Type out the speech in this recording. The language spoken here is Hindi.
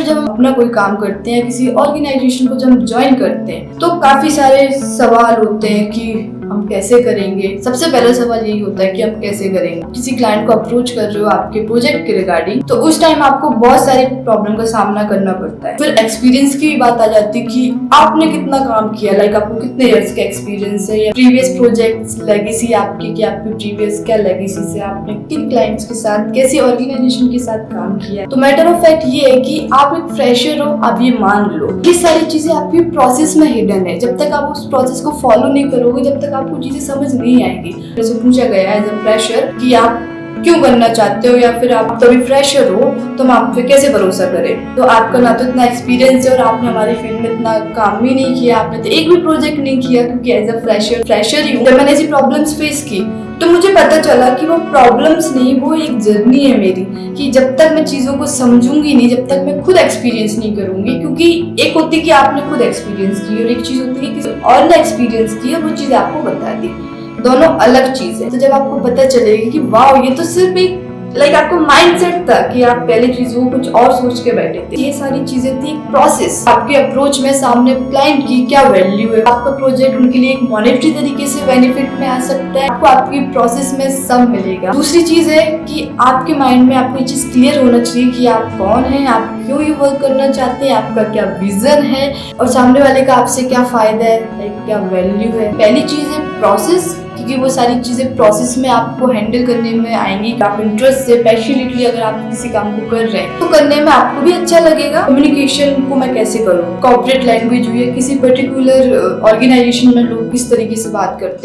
जब हम अपना कोई काम करते हैं, किसी ऑर्गेनाइजेशन को जब हम ज्वाइन करते हैं, तो काफी सारे सवाल होते हैं कि हम कैसे करेंगे। सबसे पहला सवाल यही होता है कि हम कैसे करेंगे। किसी क्लाइंट को अप्रोच कर रहे हो आपके प्रोजेक्ट के रिगार्डिंग, तो उस टाइम आपको बहुत सारे प्रॉब्लम का सामना करना पड़ता है। फिर एक्सपीरियंस की बात आ जाती है कि आपने कितना काम किया, लाइक आपको कितने इयर्स का एक्सपीरियंस है, या प्रीवियस प्रोजेक्ट्स लेगेसी आपकी, कि आपकी प्रीवियस क्या लेगेसी से आपने किन क्लाइंट्स के साथ, कैसी ऑर्गेनाइजेशन के साथ काम किया। तो मैटर ऑफ फैक्ट ये है कि आप एक फ्रेशर हो, आप ये मान लो। ये सारी चीजें आपकी प्रोसेस में हिडन है। जब तक आप उस प्रोसेस को फॉलो नहीं करोगे, जब तक आपको चीजें समझ नहीं आएगी। जैसे पूछा गया है एज अ फ्रेशर कि आप क्यों करना चाहते हो, या फिर आप तभी फ्रेशर हो तो हम आप पे कैसे भरोसा करें। तो आपका ना तो इतना एक्सपीरियंस है और आपने हमारी फील्ड में इतना काम भी नहीं किया, आपने तो एक भी प्रोजेक्ट नहीं किया, क्योंकि एज अ फ्रेशर ही हूँ। जब मैंने ऐसी प्रॉब्लम्स फेस की तो मुझे पता चला कि वो प्रॉब्लम्स नहीं, वो एक जर्नी है मेरी, कि जब तक मैं चीजों को समझूंगी नहीं, जब तक मैं खुद एक्सपीरियंस नहीं करूंगी। क्योंकि एक होती है कि आपने खुद एक्सपीरियंस की और एक चीज होती है कि किसी और ने एक्सपीरियंस की और वो चीज आपको बता दी, दोनों अलग चीज है। तो जब आपको पता चलेगा कि वाह, ये तो सिर्फ एक आपको माइंडसेट था कि आप पहले चीजों को कुछ और सोच के बैठे थे। ये सारी चीजें थी प्रोसेस। आपके अप्रोच में सामने क्लाइंट की क्या वैल्यू है, आपका प्रोजेक्ट उनके लिए एक मॉनेटरी तरीके से बेनिफिट में आ सकता है, आपको आपकी प्रोसेस में सब मिलेगा। दूसरी चीज है कि आपके माइंड में आपको ये चीज क्लियर होना चाहिए कि आप कौन है, आप क्यों ये वर्क करना चाहते हैं, आपका क्या विजन है और सामने वाले का आपसे क्या फायदा है, क्या वैल्यू है। पहली चीज है प्रोसेस, क्योंकि वो सारी चीजें प्रोसेस में आपको हैंडल करने में आएंगी। आप इंटरेस्ट से, पैशनेटली अगर आप किसी काम को कर रहे हैं तो करने में आपको भी अच्छा लगेगा। कम्युनिकेशन को मैं कैसे करूँ, कॉर्पोरेट लैंग्वेज हुई है, किसी पर्टिकुलर ऑर्गेनाइजेशन में लोग किस तरीके से बात करते हैं।